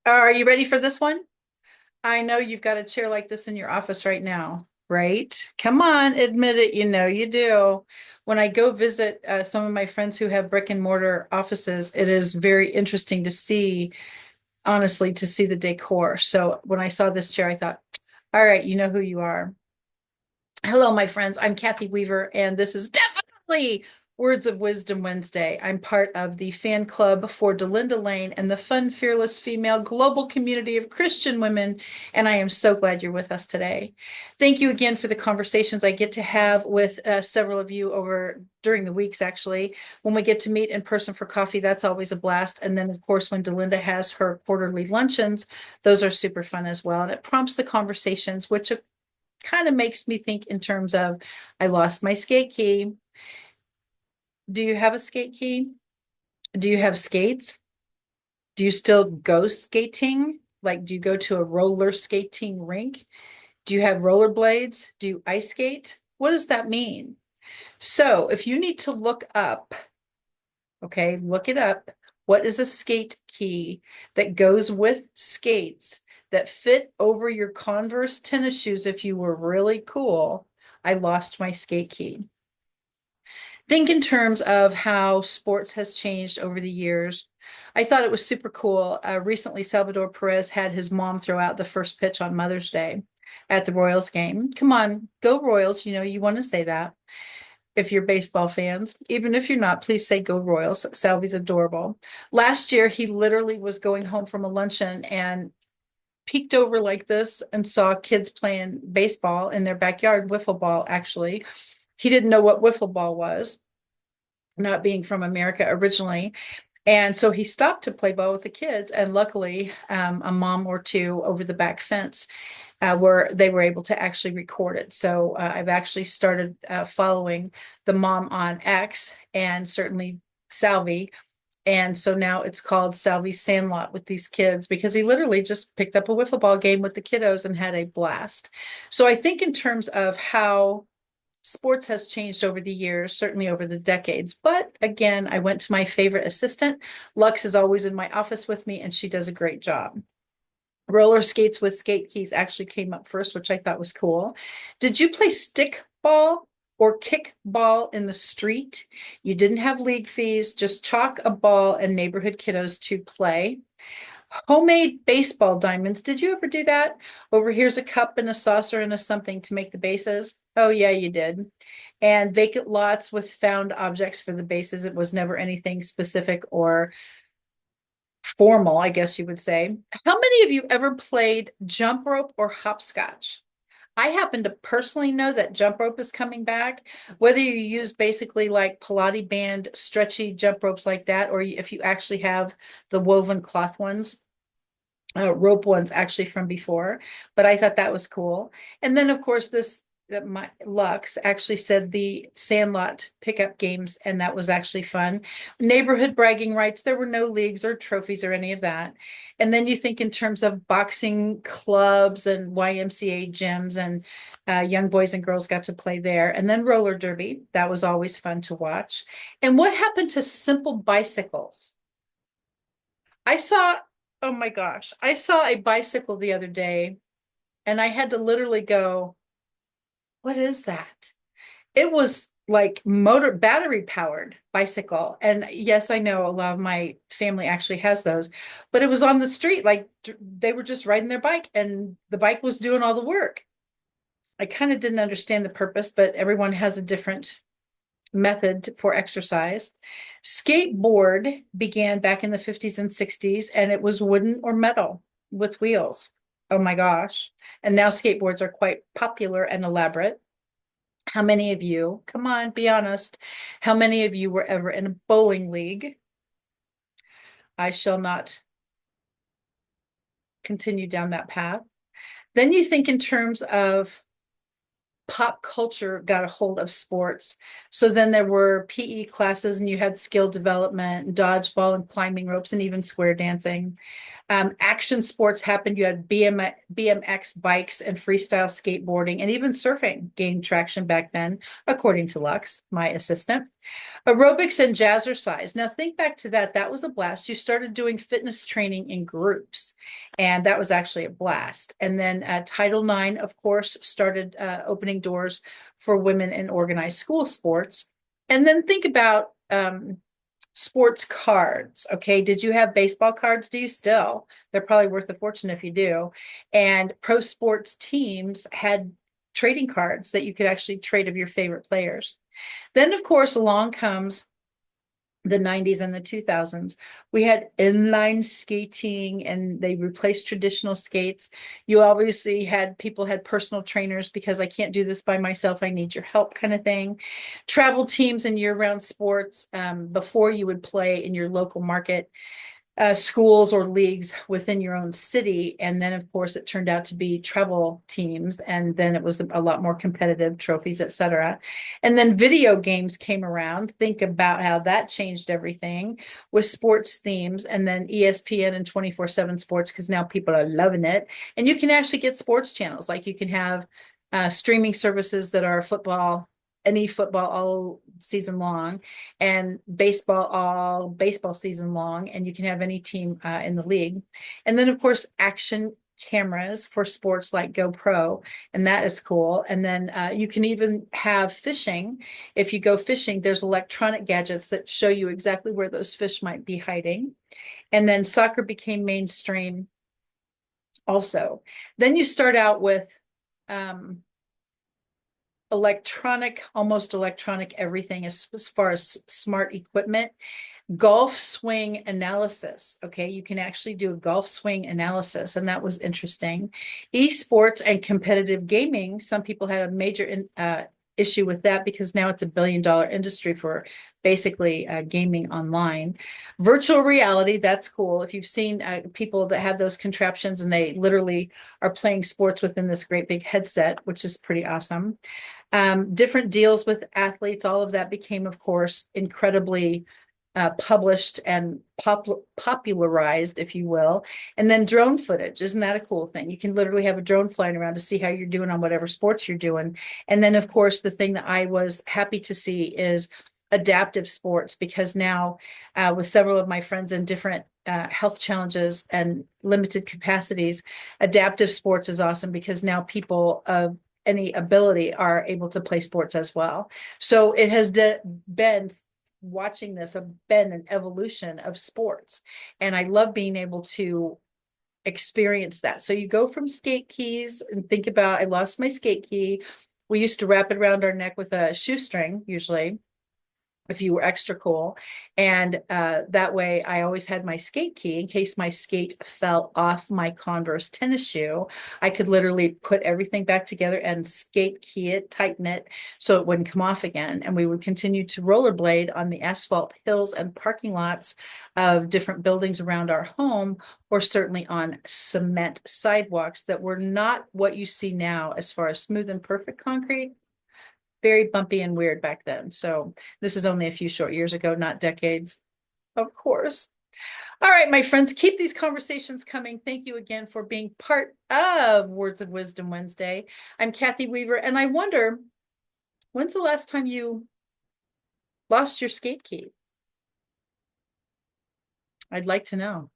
Are you ready for this one? I know you've got a chair like this in your office right now, right? Come on, admit it. You know you do. When I go visit some of my friends who have brick and mortar offices, it is very interesting to see, honestly, to see the decor. So when I saw this chair, I thought, all right, you know who you are. Hello, my friends. I'm Cathy Weaver, and this is definitely Words of Wisdom Wednesday. I'm part of the fan club for Delinda Lane and the fun, fearless female global community of Christian women, and I am so glad you're with us today. Thank you again for the conversations I get to have with several of you over during the weeks, actually. When we get to meet in person for coffee, that's always a blast. And then, of course, when Delinda has her quarterly luncheons, those are super fun as well. And it prompts the conversations, which kind of makes me think in terms of I lost my skate key. Do you have a skate key? Do you have skates? Do you still go skating? Like, do you go to a roller skating rink? Do you have rollerblades? Do you ice skate? What does that mean? So, if you need to look up, okay, look it up. What is a skate key that goes with skates that fit over your Converse tennis shoes if you were really cool? I lost my skate key. Think in terms of how sports has changed over the years. I thought it was super cool. Recently, Salvador Perez had his mom throw out the first pitch on Mother's Day at the Royals game. Come on, go Royals. You know, you want to say that if you're baseball fans. Even if you're not, please say go Royals. Salvy's adorable. Last year, he literally was going home from a luncheon and peeked over like this and saw kids playing baseball in their backyard, wiffle ball, actually. He didn't know what wiffle ball was, not being from America originally. And so he stopped to play ball with the kids. And luckily, a mom or two over the back fence where they were able to actually record it. So I've actually started following the mom on X and certainly Salvi. And so now it's called Salvy's Sandlot with these kids because he literally just picked up a wiffle ball game with the kiddos and had a blast. So I think in terms of how sports has changed over the years, certainly over the decades. But again, I went to my favorite assistant. Lux is always in my office with me, and she does a great job. Roller skates with skate keys actually came up first, which I thought was cool. Did you play stick ball or kick ball in the street? You didn't have league fees, just chalk a ball and neighborhood kiddos to play. Homemade baseball diamonds. Did you ever do that? Over here's a cup and a saucer and a something to make the bases. Oh, yeah, you did. And vacant lots with found objects for the bases. It was never anything specific or formal, I guess you would say. How many of you ever played jump rope or hopscotch? I happen to personally know that jump rope is coming back, whether you use basically like Pilates band stretchy jump ropes like that, or if you actually have the woven cloth ones, rope ones actually from before, but I thought that was cool. And then, of course, this my Lux actually said the Sandlot pickup games, and that was actually fun. Neighborhood bragging rights. There were no leagues or trophies or any of that. And then you think in terms of boxing clubs and YMCA gyms, and young boys and girls got to play there. And then roller derby. That was always fun to watch. And what happened to simple bicycles? I saw, oh my gosh, I saw a bicycle the other day and I had to literally go, what is that? It was like motor battery powered bicycle. And yes, I know a lot of my family actually has those, but it was on the street. Like they were just riding their bike and the bike was doing all the work. I kind of didn't understand the purpose, but everyone has a different method for exercise. Skateboard began back in the 50s and 60s, and it was wooden or metal with wheels. Oh my gosh. And now skateboards are quite popular and elaborate. How many of you, come on, be honest, how many of you were ever in a bowling league? I shall not continue down that path. Then you think in terms of pop culture got a hold of sports. So then there were PE classes, and you had skill development, dodgeball, and climbing ropes, and even square dancing. Action sports happened. You had BMX bikes and freestyle skateboarding, and even surfing gained traction back then, according to Lux, my assistant. Aerobics and jazzercise. Now think back to that. That was a blast. You started doing fitness training in groups, and that was actually a blast. And then Title IX, of course, started opening doors for women in organized school sports. And then think about sports cards. Okay. Did you have baseball cards? Do you still? They're probably worth a fortune if you do. And pro sports teams had trading cards that you could actually trade of your favorite players. Then, of course, along comes the 90s and the 2000s. We had inline skating, and they replaced traditional skates. You obviously had people had personal trainers because I can't do this by myself. I need your help, kind of thing. Travel teams and year-round sports, before you would play in your local market, schools or leagues within your own city. And then, of course, it turned out to be travel teams. And then it was a lot more competitive, trophies, etc. And then video games came around. Think about how that changed everything with sports themes. And then ESPN and 24/7 sports, because now people are loving it. And you can actually get sports channels. Like you can have streaming services that are football, any football all season long, and baseball all baseball season long, and you can have any team in the league. And then, of course, action cameras for sports like GoPro, and that is cool. And then you can even have fishing. If you go fishing, there's electronic gadgets that show you exactly where those fish might be hiding. And then soccer became mainstream also. Then you start out with electronic, almost electronic everything as far as smart equipment. Golf swing analysis. Okay, you can actually do a golf swing analysis, and that was interesting. Esports and competitive gaming. Some people had a major issue with that because now it's $1 billion industry for basically gaming online. Virtual reality, that's cool. If you've seen people that have those contraptions and they literally are playing sports within this great big headset, which is pretty awesome. Different deals with athletes, all of that became, of course, incredibly published and popularized, if you will. And then drone footage. Isn't that a cool thing? You can literally have a drone flying around to see how you're doing on whatever sports you're doing. And then, of course, the thing that I was happy to see is adaptive sports, because now with several of my friends in different health challenges and limited capacities, adaptive sports is awesome because now people of any ability are able to play sports as well. So it has been, watching this, have been an evolution of sports. And I love being able to experience that. So you go from skate keys, and think about, I lost my skate key. We used to wrap it around our neck with a shoestring, usually, if you were extra cool. And that way I always had my skate key in case my skate fell off my Converse tennis shoe. I could literally put everything back together and skate key it, tighten it so it wouldn't come off again. And we would continue to rollerblade on the asphalt hills and parking lots of different buildings around our home, or certainly on cement sidewalks that were not what you see now as far as smooth and perfect concrete. Very bumpy and weird back then. So this is only a few short years ago, not decades, of course. All right, my friends, keep these conversations coming. Thank you again for being part of Words of Wisdom Wednesday. I'm Cathy Weaver, and I wonder, when's the last time you lost your skate key? I'd like to know.